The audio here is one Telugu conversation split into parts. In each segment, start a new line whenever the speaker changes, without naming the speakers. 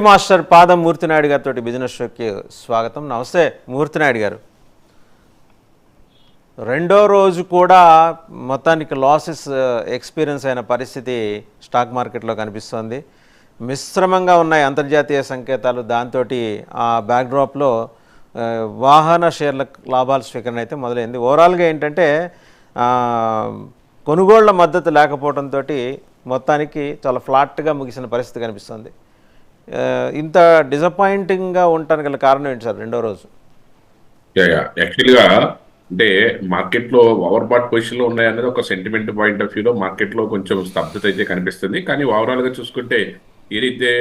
మాస్టర్ పాదం మూర్తినాయుడు గారితో బిజినెస్ షోకి స్వాగతం. నమస్తే మూర్తినాయుడు గారు. రెండో రోజు కూడా మొత్తానికి లాసెస్ ఎక్స్పీరియన్స్ అయిన పరిస్థితి స్టాక్ మార్కెట్లో కనిపిస్తోంది. మిశ్రమంగా ఉన్నాయి అంతర్జాతీయ సంకేతాలు. దాంతో ఆ బ్యాక్డ్రాప్లో వాహన షేర్ల లాభాల స్వీకరణ అయితే మొదలైంది. ఓవరాల్గా ఏంటంటే కొనుగోళ్ల మద్దతు లేకపోవడంతో మొత్తానికి చాలా ఫ్లాట్గా ముగిసిన పరిస్థితి కనిపిస్తుంది. ఇంత డిసప్పాయింటింగ్గా ఉండటానికి గల కారణం ఏంటి సార్ రెండో రోజు?
యాక్చువల్గా అంటే మార్కెట్లో ఓవర్ బాట్ పొజిషన్లో ఉన్నాయన్నది ఒక సెంటిమెంట్ పాయింట్ ఆఫ్ వ్యూలో మార్కెట్లో కొంచెం స్తబ్దత అయితే కనిపిస్తుంది. కానీ ఓవరాల్గా చూసుకుంటే ఏదైతే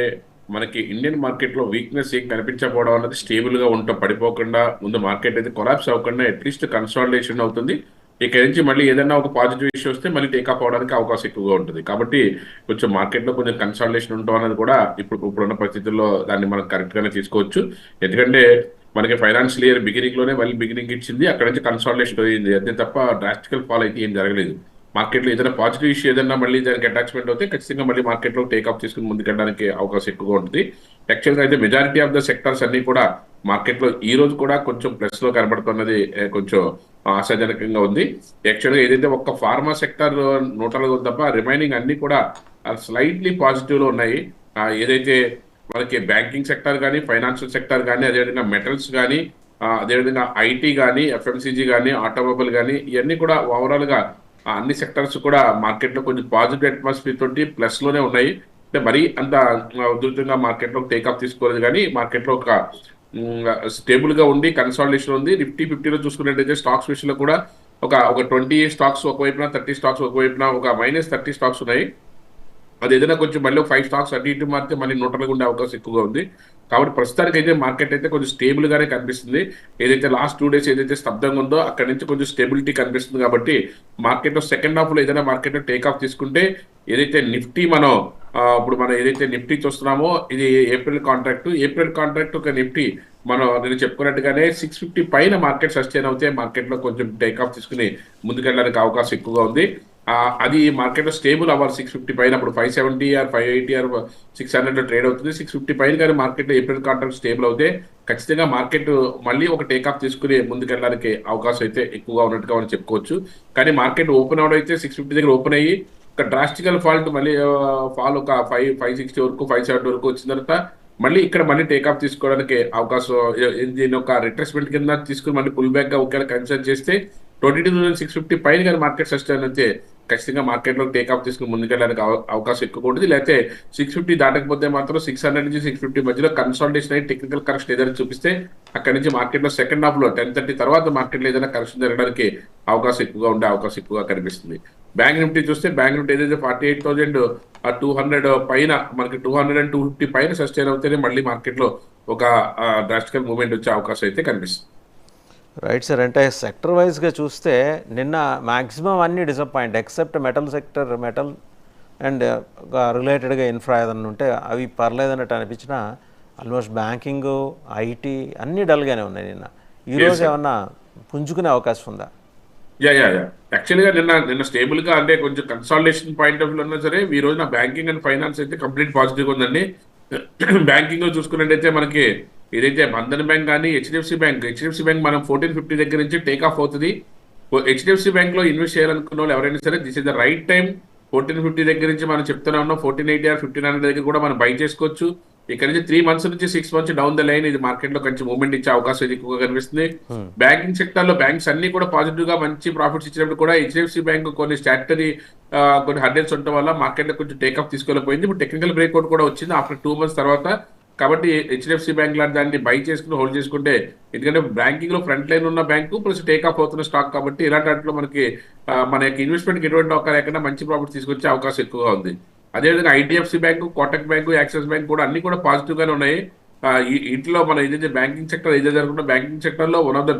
మనకి ఇండియన్ మార్కెట్లో వీక్నెస్ ఏం కనిపించకపోవడం అన్నది స్టేబుల్గా ఉండటం, పడిపోకుండా ముందు మార్కెట్ అయితే కొలాప్స్ అవ్వకుండా అట్లీస్ట్ కన్సాలిడేషన్ అవుతుంది. ఇక్కడ నుంచి మళ్ళీ ఏదైనా ఒక పాజిటివ్ ఇష్యూ వస్తే మళ్ళీ టేకప్ అవడానికి అవకాశం ఎక్కువగా ఉంటుంది. కాబట్టి కొంచెం మార్కెట్లో కొంచెం కన్సాలిడేషన్ ఉండడం అనేది కూడా ఇప్పుడున్న పరిస్థితుల్లో దాన్ని మనం కరెక్ట్గానే తీసుకోవచ్చు. ఎందుకంటే మనకి ఫైనాన్షియల్ ఇయర్ బిగినింగ్లోనే మళ్ళీ బిగినింగ్ ఇచ్చింది, అక్కడ నుంచి కన్సాలిడేషన్ అయింది. అంతే తప్ప డ్రాస్టికల్ ఫాల్ అయితే ఏం జరగలేదు. మార్కెట్లో ఏదైనా పాజిటివ్ ఇష్యూ ఏదైనా మళ్ళీ దానికి అటాచ్మెంట్ అవుతే ఖచ్చితంగా మళ్ళీ మార్కెట్లో టేకప్ తీసుకుని ముందుకెళ్ళడానికి అవకాశం ఎక్కువగా ఉంటుంది. యాక్చువల్గా అయితే మెజారిటీ ఆఫ్ ద సెక్టర్స్ అన్ని కూడా మార్కెట్లో ఈ రోజు కూడా కొంచెం ప్లస్ లో కనబడుతున్నది కొంచెం ఆశాజనకంగా ఉంది. యాక్చువల్గా ఏదైతే ఒక్క ఫార్మా సెక్టర్ నూటలు తప్ప రిమైనింగ్ అన్ని కూడా స్లైట్లీ పాజిటివ్ లో ఉన్నాయి. ఏదైతే మనకి బ్యాంకింగ్ సెక్టర్ కానీ, ఫైనాన్షియల్ సెక్టర్ కానీ, అదేవిధంగా మెటల్స్ కానీ, అదేవిధంగా ఐటీ కానీ, ఎఫ్ఎంసీజీ కానీ, ఆటోమొబైల్ కానీ, ఇవన్నీ కూడా ఓవరాల్ గా అన్ని సెక్టర్స్ కూడా మార్కెట్లో కొంచెం పాజిటివ్ అట్మాస్ఫియర్ తోటి ప్లస్ లోనే ఉన్నాయి. అంటే మరీ అంత ఉధృతంగా మార్కెట్లో టేకప్ తీసుకోలేదు, కానీ మార్కెట్లో ఒక స్టేబుల్ గా ఉండి కన్సాలిడేషన్ ఉంది. నిఫ్టీ 50లో చూసుకున్నట్టయితే స్టాక్స్ విషయంలో కూడా ఒక 20 స్టాక్స్ ఒకవైపున, 30 స్టాక్స్ ఒకవైపున, ఒక -30 స్టాక్స్ ఉన్నాయి. అది ఏదైనా కొంచెం మళ్ళీ 5 స్టాక్స్ అటు ఇటు మారితే మళ్ళీ నూటలుగా ఉండే అవకాశం ఎక్కువగా ఉంది. కాబట్టి ప్రస్తుతానికి అయితే మార్కెట్ అయితే కొంచెం స్టేబుల్ గానే కనిపిస్తుంది. ఏదైతే లాస్ట్ 2 డేస్ ఏదైతే స్తబ్దంగా ఉందో అక్కడ నుంచి కొంచెం స్టెబిలిటీ కనిపిస్తుంది. కాబట్టి మార్కెట్లో సెకండ్ హాఫ్ లో ఏదైనా మార్కెట్లో టేక్ ఆఫ్ తీసుకుంటే ఏదైతే నిఫ్టీ ఇప్పుడు మనం ఏదైతే నిఫ్టీ చూస్తున్నామో ఇది ఏప్రిల్ కాంట్రాక్ట్ ఒక నిఫ్టీ నేను చెప్పుకున్నట్టుగానే 650 పైన మార్కెట్ సస్టైన్ అవుతే మార్కెట్లో కొంచెం టేక్ ఆఫ్ తీసుకుని ముందుకెళ్ళడానికి అవకాశం ఎక్కువగా ఉంది. అది మార్కెట్లో స్టేబుల్ అవ్వాలి 650 పైన. అప్పుడు 570 ఆర్ 580 ఆర్ 600 ట్రేడ్ అవుతుంది. 650 పైన కానీ మార్కెట్లో ఏప్రిల్ కాంట్రాక్ట్ స్టేబుల్ అవుతే ఖచ్చితంగా మార్కెట్ మళ్ళీ ఒక టేక్ ఆఫ్ తీసుకుని ముందుకెళ్ళడానికి అవకాశం అయితే ఎక్కువగా ఉన్నట్టుగా మనం చెప్పుకోవచ్చు. కానీ మార్కెట్ ఓపెన్ అవడం అయితే 650 దగ్గర ఓపెన్ అయ్యి ఒక డ్రాస్టికల్ ఫాల్ట్ మళ్ళీ ఫాల్ ఒక 560 వరకు, 570 వరకు వచ్చిన తర్వాత మళ్ళీ ఇక్కడ మళ్ళీ టేకాఫ్ తీసుకోవడానికి అవకాశం, దీన్ని ఒక రిట్రెస్మెంట్ కింద తీసుకుని మళ్ళీ పుల్ బ్యాక్ గా ఒకవేళ కన్సిడర్ చేస్తే 22,650 పైన కానీ మార్కెట్ సస్టైన్ అయితే ఖచ్చితంగా మార్కెట్లో టేకాఫ్ తీసుకుని ముందుకెళ్ళడానికి అవకాశం ఎక్కువ ఉంటుంది. లేకపోతే 650 దాటకపోతే మాత్రం 600 నుంచి 650 మధ్యలో కన్సాలిడేషన్ అయ్యి టెక్నికల్ కరెక్షన్ ఏదైనా చూపిస్తే అక్కడ నుంచి మార్కెట్లో సెకండ్ హాఫ్ లో 10:30 తర్వాత మార్కెట్లో ఏదైనా కరెక్షన్ జరగడానికి అవకాశం ఎక్కువగా కనిపిస్తుంది. బ్యాంక్ నిఫ్టీ చూస్తే బ్యాంక్ నిఫ్టీ ఏదైతే 48,200 పైన మనకి 200 and 250 పైన సస్టైన్ అవుతేనే మళ్ళీ మార్కెట్లో ఒక డ్రాస్టికల్ మూవ్మెంట్ వచ్చే అవకాశం అయితే కనిపిస్తుంది.
Right sir. అంటే సెక్టర్ వైజ్గా చూస్తే నిన్న మ్యాక్సిమం అన్ని disappoint except metal sector, metal and రిలేటెడ్గా ఇన్ఫ్రా ఏదన్నా ఉంటే అవి పర్లేదన్నట్టు అనిపించిన ఆల్మోస్ట్ బ్యాంకింగ్, ఐటీ అన్నీ డల్గానే ఉన్నాయి. ఈరోజు ఏమన్నా పుంజుకునే అవకాశం ఉందా?
యాక్చువల్గా నిన్న స్టేబుల్ గా అంటే కొంచెం కన్సాలిడేషన్ పాయింట్ ఆఫ్ వ్యూ ఉన్నా సరే ఈ రోజు నా బ్యాంకింగ్ అండ్ ఫైనాన్స్ అయితే కంప్లీట్ పాజిటివ్ ఉందండి. బ్యాంకింగ్ లో చూసుకున్నట్టయితే మనకి ఏదైతే బంధన్ బ్యాంక్ కానీ, హెచ్డిఎఫ్సి బ్యాంక్ మనం 1450 దగ్గర నుంచి టేక్ ఆఫ్ అవుతుంది. హెచ్డిఎఫ్సి బ్యాంక్ లో ఇన్వెస్ట్ చేయాలనుకున్న వాళ్ళు ఎవరైనా సరే this is the right time. 1450 దగ్గర నుంచి మనం చెప్తూనే ఉన్నాం 1480 ఆర్ 1500 దగ్గర కూడా మనం బై చేసుకోవచ్చు. ఇక్కడ నుంచి 3 months నుంచి 6 months డౌన్ ద లైన్ ఇది మార్కెట్ లో కొంచెం మూవ్మెంట్ ఇచ్చే అవకాశం ఎక్కువగా కనిపిస్తుంది. బ్యాంకింగ్ సెక్టర్ లో బ్యాంక్స్ అన్ని కూడా పాజిటివ్ గా మంచి ప్రాఫిట్స్ ఇచ్చినప్పుడు కూడా హెచ్డిఎఫ్సి బ్యాంక్ కొన్ని స్టాట్యుటరీ కొన్ని హర్డల్స్ ఉండటం వల్ల మార్కెట్ లో కొంచెం టేక్ ఆఫ్ తీసుకోలేకపోయింది. ఇప్పుడు టెక్నికల్ బ్రేక్అవుట్ కూడా వచ్చింది ఆఫ్టర్ 2 months తర్వాత. కాబట్టి హెచ్డిఎఫ్సి బ్యాంక్ లాంటి దాన్ని బై చేసుకుని హోల్డ్ చేసుకుంటే, ఎందుకంటే బ్యాంకింగ్ లో ఫ్రంట్ లైన్ ఉన్న బ్యాంకు ప్లస్ టేక్ ఆఫ్ అవుతున్న స్టాక్ కాబట్టి ఇలాంటి వాటిలో మన యొక్క ఇన్వెస్ట్మెంట్ కి ఎటువంటి అవకాశం లేకుండా మంచి ప్రాఫిట్ తీసుకొచ్చే అవకాశం ఎక్కువగా ఉంది. అదేవిధంగా IDFC bank, Kotak bank, axis bank కూడా అన్ని కూడా పాజిటివ్ గానే ఉన్నాయి. ఇంట్లో మనం ఏదైతే బ్యాంకింగ్ సెక్టర్ ఏదైతే జరుగుతుందో బ్యాంకింగ్ సెక్టర్ లో one of the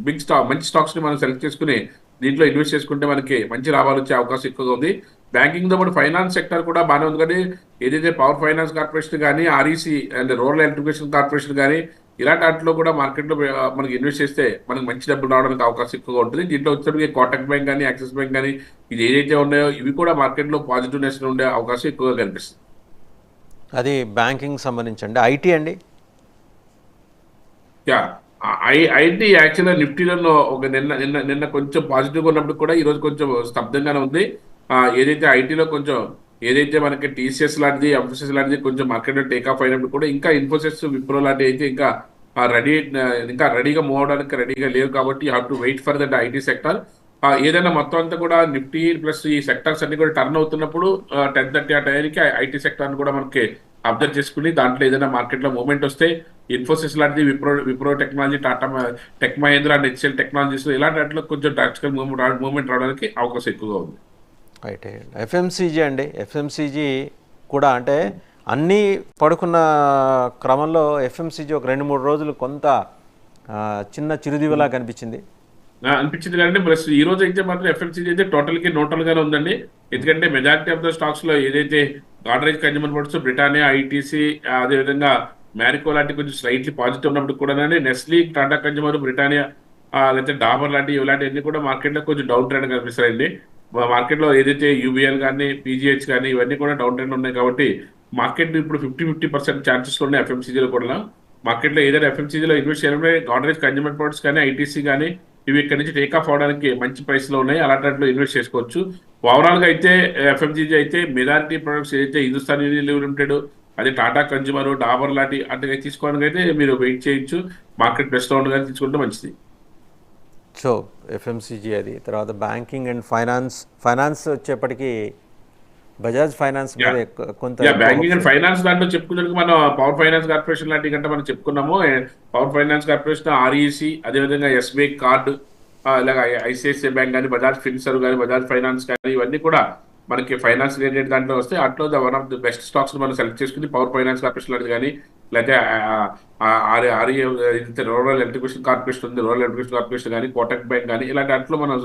big stock మంచి స్టాక్స్ ని మనం సెలెక్ట్ చేసుకుని దీంట్లో ఇన్వెస్ట్ చేసుకుంటే మనకి మంచి లాభాలు వచ్చే అవకాశం ఎక్కువగా ఉంది. బ్యాంకింగ్ తో పాటు ఫైనాన్స్ సెక్టర్ కూడా బాగానే ఉంది. కానీ ఏదైతే పవర్ ఫైనాన్స్ కార్పొరేషన్ కానీ, REC and rural electrification corporation కానీ ఇలాంటి వాటిలో కూడా మార్కెట్లో మనకి ఇన్వెస్ట్ చేస్తే మనకి మంచి డబ్బులు రావడానికి అవకాశం ఎక్కువగా ఉంటుంది. దీంట్లో వచ్చేటప్పటికి కోటక్ బ్యాంక్ కానీ, యాక్సిస్ బ్యాంక్ కానీ ఇది ఏదైతే ఉన్నాయో ఇవి కూడా మార్కెట్లో పాజిటివ్నెస్ ఉండే అవకాశం ఎక్కువగా కనిపిస్తుంది.
అది బ్యాంకింగ్ సంబంధించండి. ఐటీ అండి.
యా ఐటీ యాక్చువల్గా నిఫ్టీలలో ఒక నిన్న నిన్న నిన్న కొంచెం పాజిటివ్గా ఉన్నప్పుడు కూడా ఈరోజు కొంచెం స్తబ్దంగానే ఉంది. ఏదైతే ఐటీలో కొంచెం ఏదైతే మనకి టీసీఎస్ లాంటిది ఎంఫోసిస్ లాంటిది కొంచెం మార్కెట్లో టేక్ ఆఫ్ అయినప్పుడు కూడా ఇంకా ఇన్ఫోసిస్ విప్రో లాంటివి అయితే ఇంకా రెడీ ఇంకా రెడీగా మూవ్ అవడానికి రెడీగా లేవు కాబట్టి you have to wait for that IT sector. ఏదైనా మొత్తం అంతా కూడా నిఫ్టీ ప్లస్ ఈ సెక్టర్స్ అన్ని కూడా టర్న్ అవుతున్నప్పుడు 10:30 ఆ టైంకి ఐటీ సెక్టర్ కూడా మనకి అబ్జర్వ్ చేసుకుని దాంట్లో ఏదైనా మార్కెట్లో మూవ్మెంట్ వస్తే ఇన్ఫోసిస్ లాంటిది Wipro technology Tata tech Mahindra and HCL technologies ఇలాంటి వాటిలో కొంచెం టాక్టికల్ మూవ్మెంట్ రావడానికి అవకాశం ఎక్కువగా ఉంది.
రైట్. ఎఫ్ఎంసీజీ అండి. ఎఫ్ఎంసీజీ కూడా అంటే అన్నీ పడుకున్న క్రమంలో ఎఫ్ఎంసీజీ ఒక 2-3 రోజులు కొంత చిన్న చిరుదివలా కనిపించింది.
అనిపించింది కానీ ప్లస్ ఈ రోజు అయితే మాత్రం ఎఫ్ఎంసీజీ అయితే టోటల్కి న్యూట్రల్గానే ఉందండి. ఎందుకంటే మెజారిటీ ఆఫ్ ద స్టాక్స్లో ఏదైతే Godrej consumer products, Britannia, ITC, అదేవిధంగా మ్యారికో లాంటి కొంచెం స్లైట్లీ పాజిటివ్ ఉన్నప్పుడు కూడా నెస్లీ, టాటా కన్జ్యూమర్, బ్రిటానియా, లేకపోతే డాబర్ లాంటి ఇలాంటివన్నీ కూడా మార్కెట్లో కొంచెం డౌన్ ట్రెండ్ కనిపిస్తాయండి. మార్కెట్లో ఏదైతే యూబీఎల్ కానీ పీజీహెచ్ కానీ ఇవన్నీ కూడా డౌన్ ట్రెండ్ ఉన్నాయి కాబట్టి మార్కెట్ ఇప్పుడు 50% ఛాన్సెస్ ఉన్నాయి ఎఫ్ఎంసీజీలో కూడా. మార్కెట్లో ఏదైనా ఎఫ్ఎంసీజీలో ఇన్వెస్ట్ చేయాలంటే గాడ్రేజ్ కన్జ్యూమర్ ప్రొడక్ట్స్ కానీ ఐటీసీ కానీ ఇవి ఇక్కడ నుంచి టేక్ ఆఫ్ అవడానికి మంచి ప్రైస్లో ఉన్నాయి. అలాంటి వాటిలో ఇన్వెస్ట్ చేసుకోవచ్చు. ఓవరాల్గా అయితే ఎఫ్ఎంసీజీ అయితే మెజారిటీ ప్రొడక్ట్స్ ఏదైతే హిందుస్థాన్ యూనిలీవర్ లిమిటెడ్, అదే టాటా కన్జ్యూమర్, డాబర్ లాంటి అంటే తీసుకోవడానికి అయితే మీరు వెయిట్ చేయొచ్చు. మార్కెట్ బెస్ట్లో ఉండగానే తీసుకుంటే మంచిది.
సో ఎఫ్ఎంసీజీ అది. తర్వాత బ్యాంకింగ్ అండ్ ఫైనాన్స్ వచ్చేప్పటికి బజాజ్ ఫైనాన్స్ మీద కొంత
బ్యాంకింగ్ అండ్ ఫైనాన్స్ దాంట్లో చెప్పుకున్నట్టు మనం పవర్ ఫైనాన్స్ కార్పొరేషన్ లాంటి కంటే మనం చెప్పుకున్నాము. పవర్ ఫైనాన్స్ కార్పొరేషన్, ఆర్ఈసి, అదేవిధంగా ఎస్బీఐ కార్డు, ఇలాగ ఐసిఐసిఐ బ్యాంక్ కానీ, బజాజ్ ఫిన్సర్వ్ కానీ, బజాజ్ ఫైనాన్స్ కానీ ఇవన్నీ కూడా మనకి ఫైనాన్స్ రిలేటెడ్ దాంట్లో వస్తే అట్లో one of the best stocks మనం సెలెక్ట్ చేసుకుని పవర్ ఫైనాన్స్ కార్పొరేషన్ లాంటిది కానీ, లేకపోతే రూరల్ ఎలక్ట్రిసిటీ కార్పొరేషన్ ఉంది, రూరల్ ఎలక్ట్రిసిటీ కార్పొరేషన్ కానీ, కోటక్ బ్యాంక్ కానీ ఇలాంటి వాటిలో మనం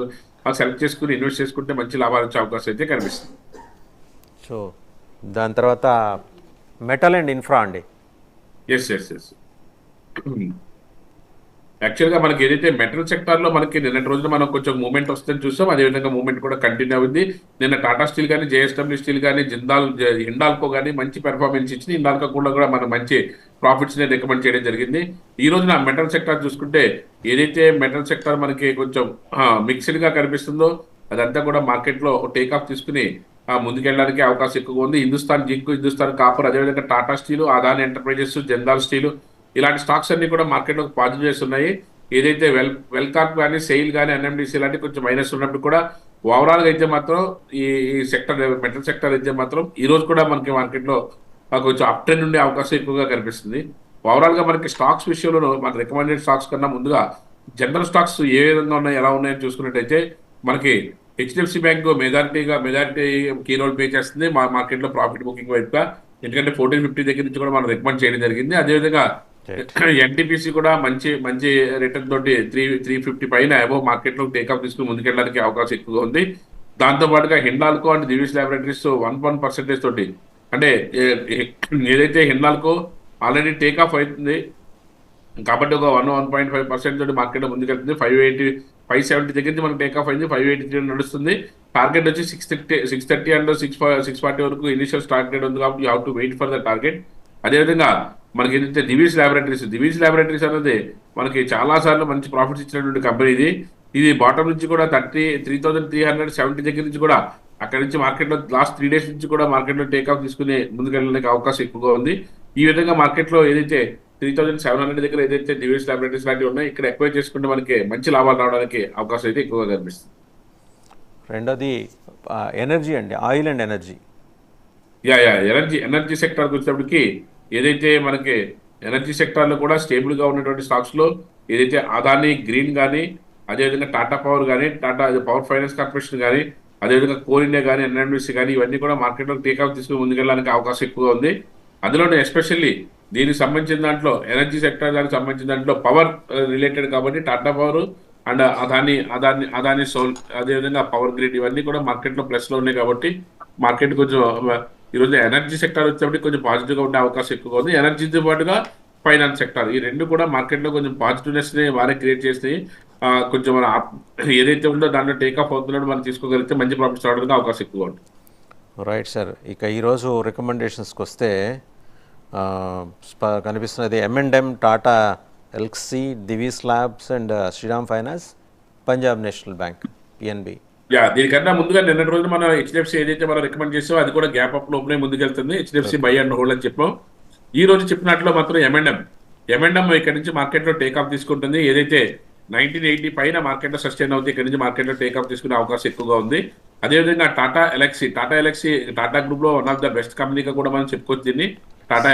సెలెక్ట్ చేసుకుని ఇన్వెస్ట్ చేసుకుంటే మంచి లాభాలు వచ్చే అవకాశం అయితే కనిపిస్తుంది.
సో దాని తర్వాత మెటల్ అండ్ ఇన్ఫ్రా అండి.
ఎస్ యాక్చువల్గా మనకి ఏదైతే మెటల్ సెక్టార్లో మనకి నిన్నటి రోజున మనం కొంచెం మూవ్మెంట్ వస్తుందని చూసాం. అదేవిధంగా మూవ్మెంట్ కూడా కంటిన్యూ అవుతుంది. నిన్న టాటా స్టీల్ కానీ, జేఎస్డబ్ల్యూ స్టీల్ కానీ, హిండాల్కో కానీ మంచి పెర్ఫార్మెన్స్ ఇచ్చింది. హిండాల్కో కూడా మనం మంచి ప్రాఫిట్స్ని రికమెండ్ చేయడం జరిగింది. ఈ రోజున మెటల్ సెక్టార్ చూసుకుంటే ఏదైతే మెటల్ సెక్టార్ మనకి కొంచెం మిక్స్డ్గా కనిపిస్తుందో అదంతా కూడా మార్కెట్లో టేక్ ఆఫ్ తీసుకుని ముందుకెళ్ళడానికి అవకాశం ఎక్కువగా ఉంది. హిందుస్థాన్ జింక్, హిందుస్థాన్ కాపర్, అదేవిధంగా Tata steel, Adani enterprises, Jindal steel ఇలాంటి స్టాక్స్ అన్ని కూడా మార్కెట్లో పాజిటివ్ చేస్తున్నాయి. ఏదైతే వెల్కార్ప్ కానీ, సెయిల్ కానీ, ఎన్ఎండిసి ఇలాంటి కొంచెం మైనస్ ఉన్నప్పుడు కూడా ఓవరాల్గా అయితే మాత్రం ఈ సెక్టర్ మెటల్ సెక్టర్ అయితే మాత్రం ఈ రోజు కూడా మనకి మార్కెట్లో కొంచెం అప్ ట్రెండ్ ఉండే అవకాశం ఎక్కువగా కనిపిస్తుంది. ఓవరాల్గా మనకి స్టాక్స్ విషయంలో మన రికమెండెడ్ స్టాక్స్ కన్నా ముందుగా జనరల్ స్టాక్స్ ఏ విధంగా ఉన్నాయి, ఎలా ఉన్నాయని చూసుకున్నట్టయితే మనకి HDFC bank majority key role play చేస్తుంది మార్కెట్లో ప్రాఫిట్ బుకింగ్ వైపుగా. ఎందుకంటే 1450 దగ్గర నుంచి కూడా మనం రికమెండ్ చేయడం జరిగింది. అదేవిధంగా ఎన్టీపీసీ కూడా మంచి రిటర్న్ తోటి 350 పైన అబోవ్ మార్కెట్లో టేక్ఆఫ్ తీసుకుని ముందుకెళ్ళడానికి అవకాశం ఎక్కువగా ఉంది. దాంతోపాటుగా హిండాల్కో అండ్ దివీస్ ల్యాబొరేటరీస్ 1% తోటి అంటే ఏదైతే హిండాల్కో ఆల్రెడీ టేక్ఆఫ్ అవుతుంది కాబట్టి ఒక 1.5% తోటి మార్కెట్లో ముందుకెళ్తుంది. 570 దగ్గర నుంచి మనకు టేక్ఆఫ్ అయింది. 583 నడుస్తుంది. టార్గెట్ వచ్చి 630 అండ్ 640 వరకు ఇనిషియల్ టార్గెట్ ఉంది కాబట్టి you have to wait for the target. అదేవిధంగా మనకి ఏదైతే దివీస్ ల్యాబొరేటరీస్ అనేది మనకి చాలా సార్లు మంచి ప్రాఫిట్స్ ఇచ్చినటువంటి కంపెనీ ఇది బాటమ్ నుంచి కూడా 3370 దగ్గర నుంచి కూడా అక్కడి నుంచి మార్కెట్లో లాస్ట్ 3 days నుంచి కూడా మార్కెట్లో టేక్ఆఫ్ తీసుకుని ముందుకెళ్ళడానికి అవకాశం ఎక్కువగా ఉంది. ఈ విధంగా మార్కెట్లో ఏదైతే 3700 దగ్గర ఏదైతే దివీస్ ల్యాబొరేటరీస్ లాంటివి ఉన్నాయి ఇక్కడ ఎక్వైర్ చేసుకుంటే మనకి మంచి లాభాలు రావడానికి అవకాశం అయితే ఎక్కువగా కనిపిస్తుంది.
రెండోది ఎనర్జీ అండి, ఆయిల్ అండ్ ఎనర్జీ.
ఎనర్జీ సెక్టార్కి వచ్చేటప్పటికి ఏదైతే మనకి ఎనర్జీ సెక్టార్లో కూడా స్టేబుల్గా ఉన్నటువంటి స్టాక్స్లో ఏదైతే అదాని గ్రీన్ కానీ, అదేవిధంగా టాటా పవర్ కానీ, టాటా పవర్ ఫైనాన్స్ కార్పొరేషన్ కానీ, అదేవిధంగా కోల్ ఇండియా కానీ, ఎన్ఎండిసి కానీ ఇవన్నీ కూడా మార్కెట్లో టేక్ఆఫ్ తీసుకుని ముందుకెళ్ళడానికి అవకాశం ఎక్కువగా ఉంది. అందులోనే ఎస్పెషల్లీ దీనికి సంబంధించిన దాంట్లో ఎనర్జీ సెక్టర్ దానికి సంబంధించిన దాంట్లో పవర్ రిలేటెడ్ కాబట్టి టాటా పవర్ అండ్ అదాని సోల్, అదేవిధంగా పవర్ గ్రిడ్ ఇవన్నీ కూడా మార్కెట్లో ప్లస్లో ఉన్నాయి కాబట్టి మార్కెట్ కొంచెం ఈరోజు ఎనర్జీ సెక్టర్ వచ్చేటప్పటికి కొంచెం పాజిటివ్గా ఉండే అవకాశం ఎక్కువగా ఉంది. ఎనర్జీతో పాటుగా ఫైనాన్స్ సెక్టర్ ఈ రెండు కూడా మార్కెట్లో కొంచెం పాజిటివ్నెస్ని వారే క్రియేట్ చేసి కొంచెం మన ఏదైతే ఉందో దాంట్లో టేక్ఆఫ్ అవుతున్నాడో మనం తీసుకోగలిగితే మంచి ప్రాఫిట్స్ రావడానికి అవకాశం ఎక్కువ ఉంటుంది.
Right sir. ఇక ఈరోజు రికమెండేషన్స్కి వస్తే కనిపిస్తున్నది M&M, Tata Elxsi, Divi's labs and Shriram finance, Punjab national bank, PNB.
దీనికన్నా ముందుగా నిన్నటి రోజున మనం హెచ్డిఎఫ్సి ఏదైతే మనం రికమెండ్ చేసామో అది కూడా గ్యాప్ అప్ లోపలే ముందుకెళ్తుంది. హెచ్డిఎఫ్సి బై అండ్ హోల్డ్ అని చెప్పాం. ఈ రోజు చెప్పినట్లు మాత్రం M&M ఇక్కడ నుంచి మార్కెట్లో టేక్ ఆఫ్ తీసుకుంటుంది. ఏదైతే 1980 పైన మార్కెట్లో సస్టైన్ అవుతుంది, ఇక్కడ నుంచి మార్కెట్లో టేక్ ఆఫ్ తీసుకునే అవకాశం ఎక్కువగా ఉంది. అదేవిధంగా టాటా ఎలక్సీ టాటా గ్రూప్ లో వన్ ఆఫ్ ద బెస్ట్ కంపెనీగా కూడా మనం చెప్పుకోవచ్చు దీన్ని. టాటా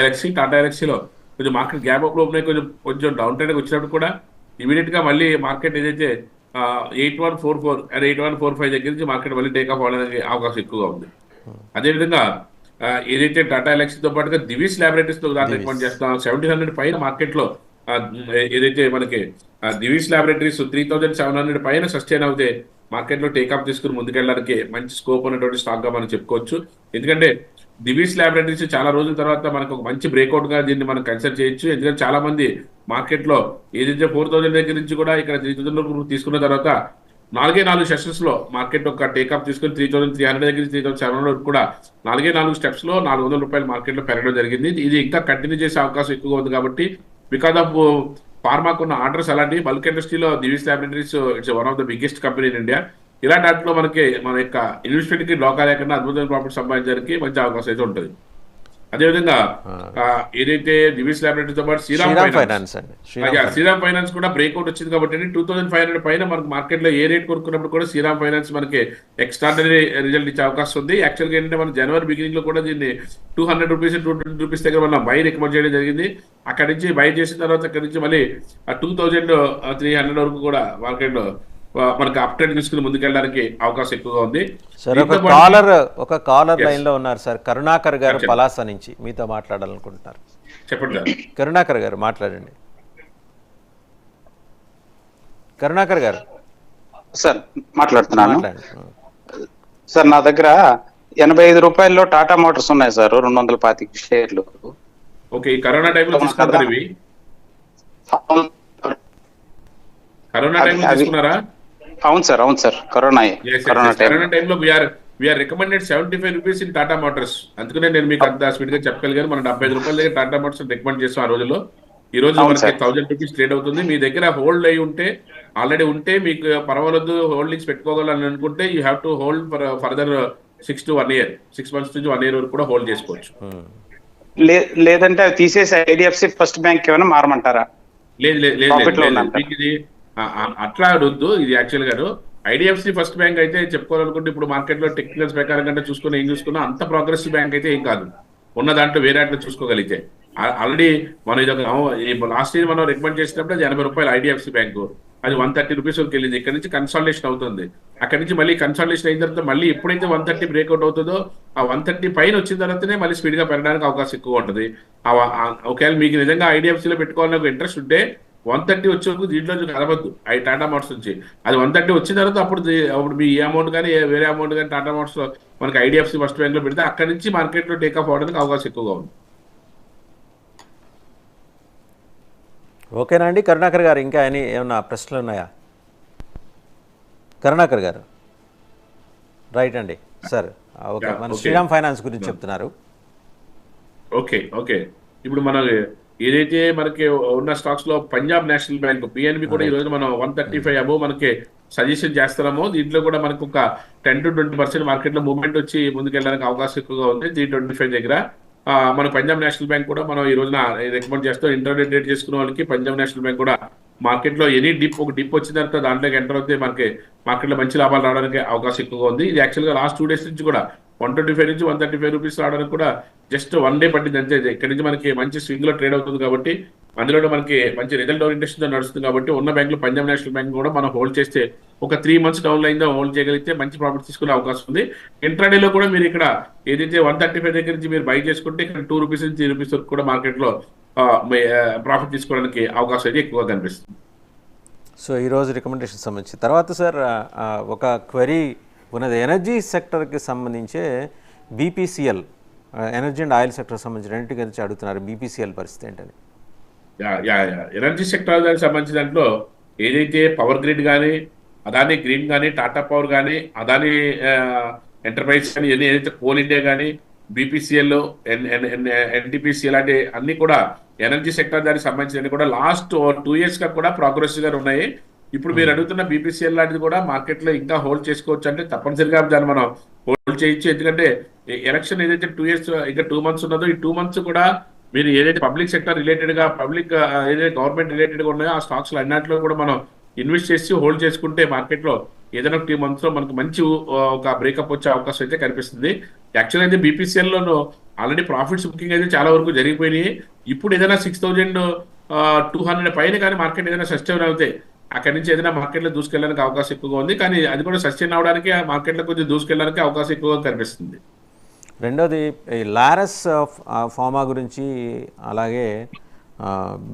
ఎలక్సీలో కొంచెం మార్కెట్ గ్యాప్ అప్ లోపలే కొంచెం డౌన్ ట్రెండ్ వచ్చినప్పుడు కూడా ఇమీడియట్ గా మళ్ళీ మార్కెట్ ఏదైతే 8144 అండ్ 8145 దగ్గర నుంచి మార్కెట్ మళ్ళీ టేక్ ఆఫ్ అవడానికి అవకాశం ఎక్కువగా ఉంది. అదేవిధంగా ఏదైతే టాటా ఎలక్సీతో పాటుగా దివీస్ ల్యాబొరేటరీస్ తో దాన్ని రికమెండ్ చేస్తున్నాం. 1700 పైన మార్కెట్ లో ఏదైతే మనకి దివీస్ ల్యాబొరేటరీస్ 3700 పైన సస్టైన్ అవుతే మార్కెట్ లో టేక్ ఆఫ్ తీసుకుని ముందుకెళ్ళడానికి మంచి స్కోప్ ఉన్నటువంటి స్టాక్ గా మనం చెప్పుకోవచ్చు. ఎందుకంటే దివీస్ ల్యాబొరేటరీస్ చాలా రోజుల తర్వాత మనకు ఒక మంచి బ్రేక్అవుట్ గా దీన్ని మనం కన్సిడర్ చేయొచ్చు. ఎందుకంటే చాలా మంది మార్కెట్ లో ఏదైతే 4000 దగ్గర నుంచి కూడా ఇక్కడ 3000 తీసుకున్న తర్వాత 4 సెషన్స్ లో మార్కెట్ ఒక టేక్ ఆఫ్ తీసుకుని 3300 దగ్గర నుంచి 3700 వరకు కూడా 4 స్టెప్స్ లో ₹400 మార్కెట్ లో పెరగడం జరిగింది. ఇది ఇంకా కంటిన్యూ చేసే అవకాశం ఎక్కువగా ఉంది. కాబట్టి బికాస్ ఆఫ్ ఫార్మాకు ఉన్న ఆర్డర్స్ అలాంటి బల్క్ ఇండస్ట్రీలో Divi's laboratories it's one of the biggest company in India. ఇలాంటి వాటిలో మనకి మన యొక్క ఇన్వెస్ట్మెంట్ కి డోకా లేకుండా అద్భుతమైన ప్రాఫిట్ సంపాదించడానికి మంచి అవకాశం అయితే ఉంటుంది. అదేవిధంగా ఏదైతే దివీస్ ల్యాబొరేటరీతో పాటు శ్రీరామ్ ఫైనాన్స్ కూడా బ్రేక్అవుట్ వచ్చింది కాబట్టి 2500 పైన మనకు మార్కెట్ లో ఏ రేట్ కొనుక్కున్నప్పుడు కూడా శ్రీరామ్ ఫైనాన్స్ మనకి ఎక్స్ట్రాడనరీ రిజల్ట్ ఇచ్చే అవకాశం ఉంది. యాక్చువల్గా ఏంటంటే మన జనవరి బిగినింగ్ లో కూడా దీన్ని ₹200, ₹220 దగ్గర మనం బై రికమెండ్ చేయడం జరిగింది. అక్కడి నుంచి బై చేసిన తర్వాత అక్కడి నుంచి మళ్ళీ 2300 వరకు కూడా మార్కెట్ లో మనకి అప్ ట్రెండ్ తీసుకుని ముందుకెళ్ళడానికి అవకాశం ఎక్కువగా ఉంది.
సార్ ఒక కాలర్ లైన్ లో ఉన్నారు సార్, కరుణాకర్ గారు పలాస నుంచి మీతో మాట్లాడాలనుకుంటున్నారు.
చెప్పండి
కరుణాకర్ గారు, మాట్లాడండి. కరుణాకర్ గారు
సార్ మాట్లాడుతున్నాను. సార్ నా దగ్గర ₹85 టాటా మోటార్స్ ఉన్నాయి సార్, 225 షేర్లు.
ఓకే, ఈ కరోనా టైంలో తీసుకుంటారు ఇవి? కరోనా టైంలో తీసుకున్నారా?
అవును సార్, కరోనా
టైంలో we are recommended ₹75 in Tata motors. అందుకనే నేను మీకు అంత స్పీడ్ గా చెప్పగలిగాను. మనం ₹75 దగ్గర టాటా మోటార్స్ రికమెండ్ చేస్తాం ఆ రోజులో. ఈ రోజు మనకి ₹1000 ట్రేడ్ అవుతుంది. మీ దగ్గర హోల్డ్ అయి ఉంటే ఆల్రెడీ ఉంటే మీకు పర్వాలేదు, హోల్డింగ్స్ పెట్టుకోగలని అనుకుంటే you have to hold for further 6 to 1 year, 6 months నుంచి 1 year వరకు కూడా హోల్డ్ చేసుకోవచ్చు.
లేదంటే అవి తీసేసి ఐడిఎఫ్సి ఫస్ట్ బ్యాంక్ ఏమైనా మారమంటారా?
లేదు, అట్లా వద్దు. ఇది యాక్చువల్ గా ఐడిఎఫ్సి ఫస్ట్ బ్యాంక్ అయితే చెప్పుకోవాలనుకుంటే ఇప్పుడు మార్కెట్ లో టెక్నికల్స్ ప్రకారం కంటే చూసుకుని ఏం చూసుకున్నా అంత ప్రోగ్రెసివ్ బ్యాంక్ అయితే ఏం కాదు. ఉన్న దాంట్లో వేరే అట్లా చూసుకోగలిగితే ఆల్రెడీ మనం ఇది లాస్ట్ ఇయర్ మనం రికమెండ్ చేసినప్పుడు ₹80 ఐడిఎఫ్సి బ్యాంకు, అది ₹130 వరకు వెళ్ళింది. ఇక్కడ నుంచి కన్సాలిడేషన్ అవుతుంది. అక్కడ నుంచి మళ్ళీ కన్సాలిడేషన్ అయిన తర్వాత మళ్ళీ ఎప్పుడైతే 130 బ్రేక్అవుట్ అవుతుందో ఆ 130 పైన వచ్చిన తర్వాతనే మళ్ళీ స్పీడ్ గా పెరగడానికి అవకాశం ఎక్కువ ఉంటుంది. ఒకవేళ మీకు నిజంగా ఐడిఎఫ్సిలో పెట్టుకోవాలని ఒక ఇంట్రెస్ట్ ఉంటే 130 వచ్చే వరకు దీంట్లో కలవద్దు. టాటా మోటార్స్ నుంచి అది 130 వచ్చిన తర్వాత అప్పుడు మీ ఈ అమౌంట్ కానీ వేరే అమౌంట్ కానీ టాటా మోటార్స్ లో మనకి ఐడిఎఫ్సి ఫస్ట్ బ్యాంక్ లో పెడితే అక్కడి నుంచి మార్కెట్ లో టేక్ ఆఫ్ అవడానికి అవకాశం ఎక్కువగా ఉంది.
ఓకేనా అండి కరుణాకర్ గారు? ఇంకా ఏమన్నా ప్రశ్నలు ఉన్నాయా కరుణాకర్ గారు? రైట్ అండి సార్. ఓకే, మన శ్రీరామ్ ఫైనాన్స్ గురించి చెప్తున్నారు.
ఓకే, ఇప్పుడు మన ఏదైతే మనకి ఉన్న స్టాక్స్ లో పంజాబ్ నేషనల్ బ్యాంక్ పిఎన్బి కూడా ఈ రోజు మనం 135 అబోవ్ మనకి సజెషన్ చేస్తున్నాము. దీంట్లో కూడా మనకు ఒక 10 to 20% మార్కెట్ లో మూవ్మెంట్ వచ్చి ముందుకెళ్ళడానికి అవకాశం ఎక్కువగా ఉంది. 325 దగ్గర మన పంజాబ్ నేషనల్ బ్యాంక్ కూడా మనం ఈ రోజున రికమెండ్ చేస్తాం. ఇంటర్డే ట్రేడ్ చేసుకునే వాళ్ళకి పంజాబ్ నేషనల్ బ్యాంక్ కూడా మార్కెట్ లో ఎనీ ఒక డిప్ వచ్చిన తర్వాత దాంట్లోకి ఎంటర్ అవుతే మనకి మార్కెట్ లో మంచి లాభాలు రావడానికి అవకాశం ఎక్కువగా ఉంది. ఇది యాక్చువల్ గా లాస్ట్ 2 days నుంచి కూడా ₹125 నుంచి ₹135 రావడానికి కూడా జస్ట్ 1 day పట్టింది అంతే. ఇక్కడ నుంచి మనకి మంచి స్వింగ్ లో ట్రేడ్ అవుతుంది కాబట్టి అందులో మనకి మంచి రిజల్ట్ ఓరియంటేషన్ తో నడుస్తుంది. కాబట్టి ఉన్న బ్యాంకులు పంజాబ్ నేషనల్ బ్యాంక్ కూడా మనం హోల్డ్ చేస్తే ఒక 3 months డౌన్ లైన్ గా హోల్డ్ చేయగలిగితే మంచి ప్రాఫిట్ తీసుకునే అవకాశం ఉంది. ఇంట్రాడేలో కూడా మీరు ఇక్కడ ఏదైతే 135 దగ్గర నుంచి మీరు బై చేసుకుంటే ఇక్కడ ₹2 నుంచి ₹3 వరకు కూడా మార్కెట్ లో ప్రాఫిట్ తీసుకోవడానికి అవకాశం అయితే ఎక్కువగా కనిపిస్తుంది.
సో ఈరోజు రికమెండేషన్ సంబంధించి తర్వాత సార్ ఒక క్వరీ ఉన్నది. ఎనర్జీ సెక్టర్కి సంబంధించే BPCL, energy and oil sector సంబంధించి రెండింటి గురించి అడుగుతున్నారు. బీపీసీఎల్ పరిస్థితి ఏంటని?
ఎనర్జీ సెక్టర్ దానికి సంబంధించిన దాంట్లో ఏదైతే పవర్ గ్రిడ్ కానీ, అదాని గ్రీన్ కానీ, టాటా పవర్ కానీ, అదాని ఎంటర్ప్రైజ్ కానీ, ఏదైతే కోల్ ఇండియా కానీ బీపీసీఎల్, ఎన్టీపీసీ లాంటి అన్ని కూడా ఎనర్జీ సెక్టర్ దానికి సంబంధించిన కూడా లాస్ట్ 2 years గా కూడా ప్రోగ్రెసివ్ గా ఉన్నాయి. ఇప్పుడు మీరు అడుగుతున్న బీపీసీఎల్ లాంటిది కూడా మార్కెట్ లో ఇంకా హోల్డ్ చేసుకోవచ్చు అంటే తప్పనిసరిగా దాన్ని మనం హోల్డ్ చేయొచ్చు. ఎందుకంటే ఎలక్షన్ ఏదైతే 2 years ఇంకా 2 months ఉన్నదో ఈ 2 months కూడా మీరు ఏదైతే పబ్లిక్ సెక్టర్ రిలేటెడ్ గా ఏదైతే గవర్నమెంట్ రిలేటెడ్ గా ఉన్నాయో ఆ స్టాక్స్ అన్నింటిలో కూడా మనం ఇన్వెస్ట్ చేసి హోల్డ్ చేసుకుంటే మార్కెట్ లో ఏదైనా 2 months లో మనకు మంచి ఒక బ్రేకప్ వచ్చే అవకాశం అయితే కనిపిస్తుంది. యాక్చువల్ అయితే బీపీసీఎల్ లో ఆల్రెడీ ప్రాఫిట్స్ బుకింగ్ అయితే చాలా వరకు జరిగిపోయినాయి. ఇప్పుడు ఏదైనా 6,200 పైన కానీ మార్కెట్ ఏదైనా సస్టైన్ అవుతే అక్కడి నుంచి ఏదైనా మార్కెట్లో దూసుకెళ్ళడానికి అవకాశం ఎక్కువగా ఉంది. కానీ అది కూడా సస్టైన్ అవడానికి ఆ మార్కెట్లో కొంచెం దూసుకెళ్ళడానికి అవకాశం ఎక్కువగా కనిపిస్తుంది.
రెండోది ఈ లారస్ ఫార్మా గురించి, అలాగే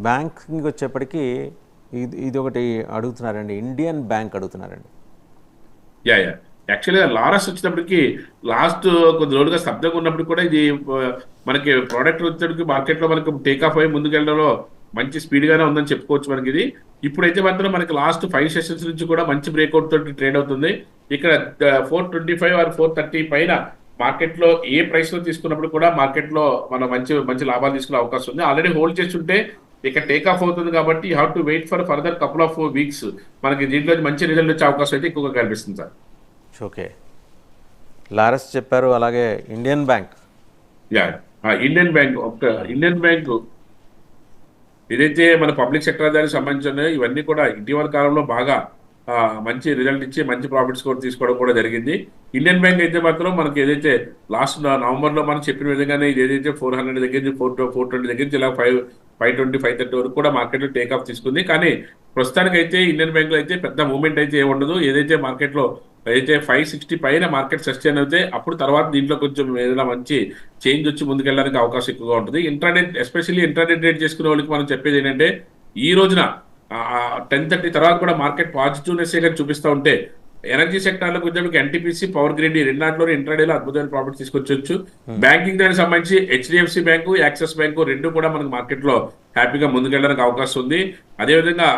బ్యాంకింగ్ వచ్చేప్పటికీ ఇది ఒకటి అడుగుతున్నారండి, ఇండియన్ బ్యాంక్ అడుగుతున్నారండి.
యా యాక్చువల్గా లారస్ వచ్చేటప్పటికి లాస్ట్ కొద్ది రోజులుగా స్తబ్దంగా ఉన్నప్పుడు కూడా ఇది మనకి ప్రోడక్ట్ వచ్చేటప్పటికి మార్కెట్లో మనకి టేక్ ఆఫ్ అయ్యి ముందుకెళ్ళడంలో మంచి స్పీడ్ గానే ఉందని చెప్పుకోవచ్చు మనకి ఇది. ఇప్పుడైతే మాత్రం మనకి లాస్ట్ 5 sessions నుంచి కూడా మంచి బ్రేక్అవుట్ తోటి ట్రేడ్ అవుతుంది. ఇక్కడ 425 or 430 పైన మార్కెట్ లో ఏ ప్రైస్ లో తీసుకున్నప్పుడు కూడా మార్కెట్ లో మనం మంచి లాభాలు తీసుకునే అవకాశం ఉంది. ఆల్రెడీ హోల్డ్ చేస్తుంటే ఇక టేక్ ఆఫ్ అవుతుంది కాబట్టి you have to wait for further couple of weeks. మనకి దీంట్లో మంచి రిజల్ట్ వచ్చే అవకాశం అయితే ఎక్కువగా కనిపిస్తుంది సార్.
ఓకే, లారస్ చెప్పారు, అలాగే Indian bank.
Yeah Indian bank ఏదైతే మన పబ్లిక్ సెక్టర్ దానికి సంబంధించిన ఇవన్నీ కూడా ఇటీవల కాలంలో బాగా మంచి రిజల్ట్ ఇచ్చి మంచి ప్రాఫిట్స్ కూడా తీసుకోవడం కూడా జరిగింది. ఇండియన్ బ్యాంక్ అయితే మాత్రం మనకి ఏదైతే లాస్ట్ నవంబర్లో మనం చెప్పిన విధంగానే ఇది ఏదైతే 400 దగ్గర నుంచి 420 దగ్గర నుంచి ఇలా 520, 530 వరకు కూడా మార్కెట్లో టేక్ ఆఫ్ తీసుకుంది. కానీ ప్రస్తుతానికి అయితే ఇండియన్ బ్యాంక్ లో అయితే పెద్ద మూవ్మెంట్ అయితే ఏముండదు. ఏదైతే మార్కెట్లో అయితే 560 పైన మార్కెట్ సస్టైన్ అయితే అప్పుడు తర్వాత దీంట్లో కొంచెం ఏదైనా మంచి చేంజ్ వచ్చి ముందుకెళ్ళడానికి అవకాశం ఎక్కువగా ఉంటుంది. ఎస్పెషల్లీ ఇంట్రాడే ట్రేడ్ చేసుకునే వాళ్ళకి మనం చెప్పేది ఏంటంటే ఈ రోజున 10:30 తర్వాత కూడా మార్కెట్ పాజిటివ్నెస్ గా చూపిస్తూ ఉంటే ఎనర్జీ సెక్టార్లో వచ్చేప్పటికి ఎన్టీపీసీ, పవర్ గ్రిడ్ ఈ రెండాట్లో ఇంట్రాడేలో అద్భుతమైన ప్రాఫిట్ తీసుకొచ్చు. బ్యాంకింగ్ దానికి సంబంధించి హెచ్డిఎఫ్సి బ్యాంకు, యాక్సిస్ బ్యాంకు రెండు కూడా మనకు మార్కెట్ లో హ్యాపీగా ముందుకెళ్ళడానికి అవకాశం ఉంది. అదేవిధంగా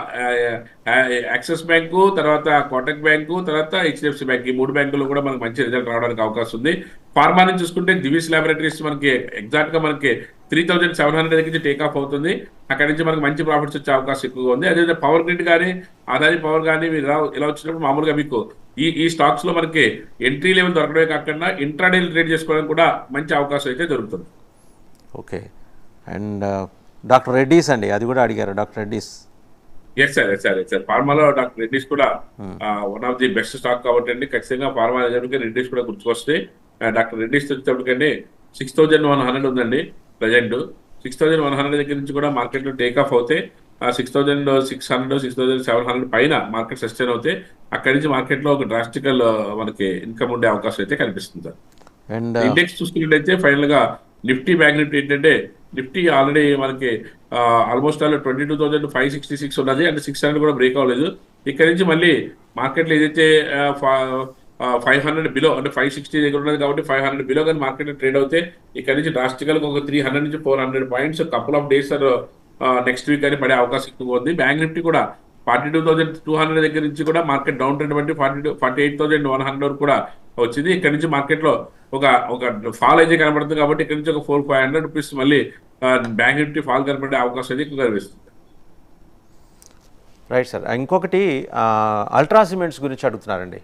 యాక్సిస్ బ్యాంకు, తర్వాత కోటక్ బ్యాంకు, తర్వాత హెచ్డిఎఫ్సి బ్యాంక్ ఈ 3 బ్యాంకులు కూడా మనకు మంచి రిజల్ట్ రావడానికి అవకాశం ఉంది. ఫార్మా నుంచి చూసుకుంటే దివిస్ ల్యాబొరేటరీస్ మనకి ఎగ్జాక్ట్ గా మనకి 3,700 దగ్గర నుంచి టేక్ ఆఫ్ అవుతుంది. అక్కడి నుంచి మనకు మంచి ప్రాఫిట్స్ వచ్చే అవకాశం ఎక్కువగా ఉంది. అదేవిధంగా పవర్ గ్రిడ్ కానీ, ఆదాని పవర్ కానీ ఇలా వచ్చినప్పుడు మామూలుగా మీకు ఈ స్టాక్స్ లో మనకి ఎంట్రీ లెవెల్ దొరకడమే కాకుండా ఇంట్రాడే ట్రేడ్ చేసుకోవడానికి కూడా మంచి అవకాశం అయితే దొరుకుతుంది.
ఓకే, అండ్ డాక్టర్ రెడ్డీస్ అండి, అది కూడా అడిగారు. డాక్టర్ రెడ్డీస్.
ఎస్ సార్ ఫార్మాలో డాక్టర్ రెడ్డీస్ కూడా one of the best stock కాబట్టి అండి ఖచ్చితంగా ఫార్మా రెడ్డీస్ కూడా గుర్తుకొస్తాయి. డాక్టర్ రెడ్డీస్ వచ్చేటప్పటికండి 6,100 ఉందండి ప్రజెంట్. 6,100 దగ్గర నుంచి కూడా మార్కెట్ లో టేక్ ఆఫ్ అవుతే 6,600, 6,700 పైన మార్కెట్ సస్టైన్ అవుతే అక్కడి నుంచి మార్కెట్ లో ఒక డ్రాస్టికల్ మనకి ఇన్కమ్ ఉండే అవకాశం అయితే కనిపిస్తుంది సార్. అండ్ ఇండెక్స్ చూసుకున్నట్లయితే ఫైనల్ గా నిఫ్టీ, బ్యాంక్ నిఫ్టీ ఏంటంటే నిఫ్టీ ఆల్రెడీ మనకి ఆల్మోస్ట్ 22,566 ఉన్నది, అంటే 600 కూడా బ్రేక్ అవ్వలేదు. ఇక్కడ నుంచి మళ్ళీ మార్కెట్ లో ఏదైతే 500 బిలో అంటే 560 దగ్గర ఉన్నది కాబట్టి 500 బిలో కానీ మార్కెట్ ట్రేడ్ అవుతే ఇక్కడ నుంచి డ్రాస్టికల్ ఒక 300 నుంచి 400 points couple of days next week అని పడే అవకాశం ఎక్కువగా ఉంది. బ్యాంక్ నిఫ్టీ కూడా 42,200 దగ్గర నుంచి కూడా మార్కెట్ డౌన్ ట్రెండ్ బట్టి 48,100 వరకు కూడా వచ్చింది. ఇక్కడ నుంచి మార్కెట్ లో ఒక ఫాల్ అయితే కనబడుతుంది కాబట్టి ఇక్కడ నుంచి ఒక 400-500 రూపీస్ మళ్ళీ బ్యాంక్ నిఫ్టీ ఫాల్ కనబడే అవకాశం అయితే ఎక్కువ కనిపిస్తుంది.
Right sir. ఇంకొకటి అల్ట్రా సిమెంట్స్ గురించి అడుగుతున్నారండి.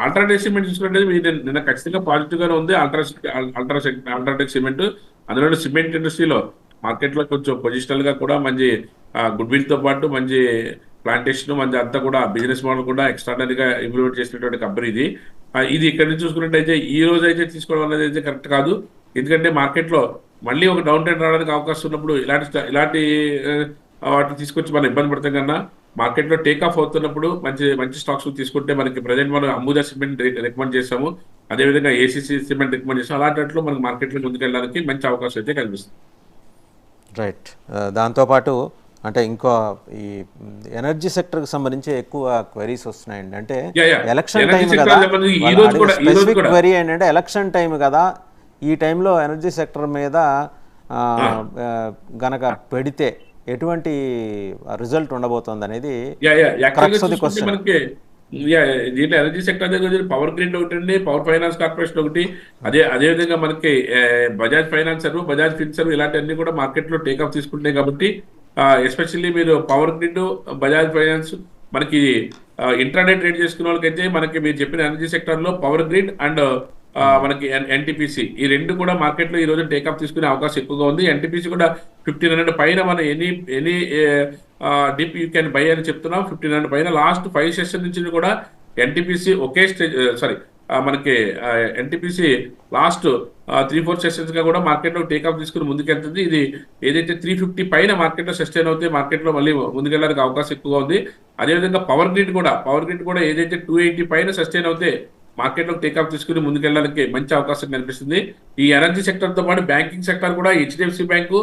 అల్ట్రాటెక్ సిమెంట్ చూసుకుంటే నిన్న ఖచ్చితంగా పాజిటివ్ గానే ఉంది. అల్ట్రాటెక్ సిమెంట్ అందులో సిమెంట్ ఇండస్ట్రీలో మార్కెట్ లో కొంచెం పొజిషనల్ గా కూడా మంచి గుడ్ విల్ తో పాటు మంచి ప్లాంటేషన్ మంచి అంతా కూడా బిజినెస్ మోడల్ కూడా ఎక్స్ట్రాడనరీగా ఇంప్లిమెంట్ చేసినటువంటి కంపెనీ ఇది ఇక్కడ నుంచి చూసుకున్నట్టయితే ఈ రోజు అయితే తీసుకోవడం అనేది అయితే కరెక్ట్ కాదు. ఎందుకంటే మార్కెట్ లో మళ్ళీ ఒక డౌన్ ట్రెండ్ రావడానికి అవకాశం ఉన్నప్పుడు ఇలాంటి వాటిని తీసుకొచ్చి మనం ఇబ్బంది పడతాం కన్నా మార్కెట్ లో టేక్ ఆఫ్ అవుతున్నప్పుడు మంచి స్టాక్స్ తీసుకుంటే మనకి ప్రజెంట్ మనం అంబుజా సిమెంట్ రికమెండ్ చేసాము, అదేవిధంగా ఏసీసీ సిమెంట్ రికమెండ్ చేసాము. అలాంటి మనకి మార్కెట్ లో ముందుకెళ్ళడానికి మంచి అవకాశం అయితే కనిపిస్తుంది.
రైట్. దాంతోపాటు అంటే ఇంకో ఈ ఎనర్జీ సెక్టర్కి సంబంధించి ఎక్కువ క్వెరీస్ వస్తున్నాయండి. అంటే ఎలక్షన్ టైం కదా, స్పెసిఫిక్ క్వెరీ ఏంటంటే ఎలక్షన్ టైం కదా, ఈ టైంలో ఎనర్జీ సెక్టర్ మీద గనక పెడితే ఎటువంటి రిజల్ట్ ఉండబోతోంది అనేది
యా, దీంట్లో ఎనర్జీ సెక్టర్ దగ్గర పవర్ గ్రిడ్ ఒకటి అండి, పవర్ ఫైనాన్స్ కార్పొరేషన్ ఒకటి, అదే విధంగా మనకి బజాజ్ ఫైనాన్సర్, బజాజ్ ఫిన్సర్ ఇలాంటివన్నీ కూడా మార్కెట్లో టేక్ ఆఫ్ తీసుకుంటున్నాయి కాబట్టి ఎస్పెషల్లీ మీరు పవర్ గ్రిడ్, బజాజ్ ఫైనాన్స్, మనకి ఇంట్రాడే ట్రేడ్ చేసుకునే వాళ్ళకైతే మనకి మీరు చెప్పిన ఎనర్జీ సెక్టర్లో పవర్ గ్రిడ్ అండ్ మనకి ఎన్టీపీసీ ఈ రెండు కూడా మార్కెట్లో ఈ రోజు టేక్ ఆఫ్ తీసుకునే అవకాశం ఎక్కువగా ఉంది. ఎన్టీపీసీ కూడా 1500 పైన మన any dip you can buy అని చెప్తున్నాం. 1500 పైన లాస్ట్ 5 సెషన్ నుంచి కూడా ఎన్టీపీసీ ఒకే స్టేజ్ మనకి ఎన్టీపీసీ లాస్ట్ 3-4 సెషన్స్ గా కూడా మార్కెట్లో టేక్ ఆఫ్ తీసుకుని ముందుకెళ్తుంది. ఇది ఏదైతే 350 పైన మార్కెట్లో సస్టైన్ అవుతే మార్కెట్లో మళ్ళీ ముందుకెళ్ళడానికి అవకాశం ఎక్కువగా ఉంది. అదేవిధంగా పవర్ గ్రిడ్ కూడా ఏదైతే 280 పైన సస్టైన్ అవుతే మార్కెట్లో టేక్ ఆఫ్ తీసుకుని ముందుకెళ్ళడానికి మంచి అవకాశం కనిపిస్తుంది. ఈ ఎనర్జీ సెక్టర్ తో పాటు బ్యాంకింగ్ సెక్టర్ కూడా HDFC bank,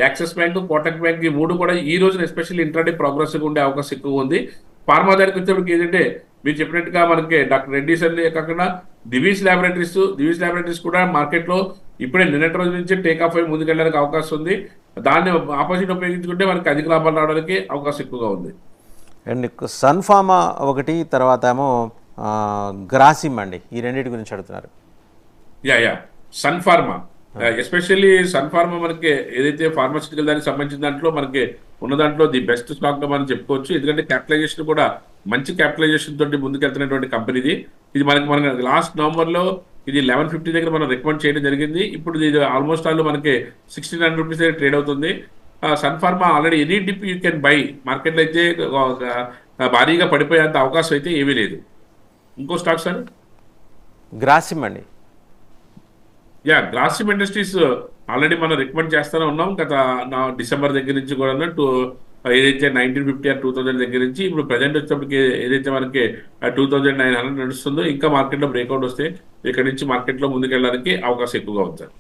axis bank, Kotak bank ఈ మూడు కూడా ఈ రోజున ఎస్పెషల్లీ ఇంట్రాడే ప్రోగ్రెస్ ఉండే అవకాశం ఎక్కువ ఉంది. ఫార్మా దానికి వచ్చేప్పటికి ఏంటంటే మీరు చెప్పినట్టుగా మనకి డాక్టర్ రెడ్డిస్ అనే కాకుండా దివీస్ ల్యాబొరేటరీస్ కూడా మార్కెట్లో ఇప్పుడే నిన్నటి రోజు నుంచి టేక్ ఆఫ్ అయి ముందుకెళ్ళడానికి అవకాశం ఉంది. దాన్ని ఆపోజిట్ ఉపయోగించుకుంటే మనకి అధిక లాభాలు రావడానికి అవకాశం ఎక్కువగా ఉంది.
అండ్ సన్ ఫార్మా ఒకటి, తర్వాత ఏమో గ్రాసిమ్ అండి, ఈ రెండింటి గురించి అడుగుతున్నారు.
యా సన్ ఫార్మా, ఎస్పెషల్లీ సన్ ఫార్మా మనకి ఏదైతే ఫార్మాసిటికల్ దానికి సంబంధించిన దాంట్లో మనకి ఉన్న దాంట్లో ది బెస్ట్ స్టాక్ గా మనం చెప్పుకోవచ్చు. ఎందుకంటే క్యాపిటలైజేషన్ కూడా మంచి క్యాపిటలైజేషన్ తోటి ముందుకెళ్తున్నటువంటి కంపెనీది. ఇది మన లాస్ట్ నవంబర్లో ఇది 1150 దగ్గర మనం రికమెండ్ చేయడం జరిగింది. ఇప్పుడు ఇది ఆల్మోస్ట్ ఆల్ మనకి 1600 రూపీస్ దగ్గర ట్రేడ్ అవుతుంది. Sun Pharma already any dip you can buy, మార్కెట్లో అయితే భారీగా పడిపోయేంత అవకాశం అయితే ఏమీ లేదు. ఇంకో స్టాక్ సార్
గ్రాసిమ్ అండి.
యా, గ్రాసిమ్ ఇండస్ట్రీస్ ఆల్రెడీ మనం రికమెండ్ చేస్తూనే ఉన్నాం గత డిసెంబర్ దగ్గర నుంచి కూడా. ఏదైతే 1950 ఆర్ 2000 దగ్గర నుంచి ఇప్పుడు ప్రజెంట్ వచ్చేప్పటికి ఏదైతే మనకి 2900 నడుస్తుందో ఇంకా మార్కెట్లో బ్రేక్అవుట్ వస్తే ఇక్కడ నుంచి మార్కెట్లో ముందుకెళ్ళడానికి అవకాశం ఎక్కువగా ఉంది సార్.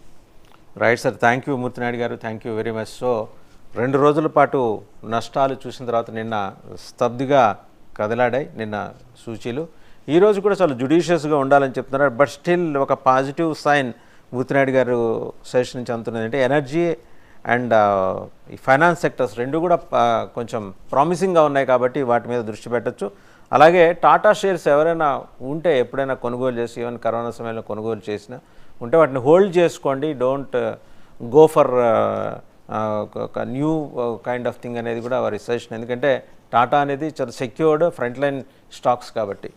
Right sir, thank you Murthy Naidu గారు, thank you very much. So 2 రోజుల పాటు నష్టాలు చూసిన తర్వాత నిన్న స్తబ్దుగా కదలాడాయి నిన్న సూచీలు. ఈరోజు కూడా చాలా జుడిషియస్గా ఉండాలని చెప్తున్నారు. బట్ స్టిల్ ఒక పాజిటివ్ సైన్ మూర్తినాయుడు గారు సెషన్ నుంచి అందుతున్నది అంటే ఎనర్జీ అండ్ ఈ ఫైనాన్స్ సెక్టర్స్ రెండు కూడా కొంచెం ప్రామిసింగ్గా ఉన్నాయి కాబట్టి వాటి మీద దృష్టి పెట్టచ్చు. అలాగే టాటా షేర్స్ ఎవరైనా ఉంటే ఎప్పుడైనా కొనుగోలు చేసి, ఈవెన్ కరోనా సమయంలో కొనుగోలు చేసినా ఉంటే వాటిని హోల్డ్ చేసుకోండి. డోంట్ గో ఫర్ ఒక న్యూ కైండ్ ఆఫ్ థింగ్ అనేది కూడా వారి సజెషన్. ఎందుకంటే టాటా అనేది చాలా సెక్యూర్డ్ ఫ్రంట్ లైన్ స్టాక్స్ కాబట్టి.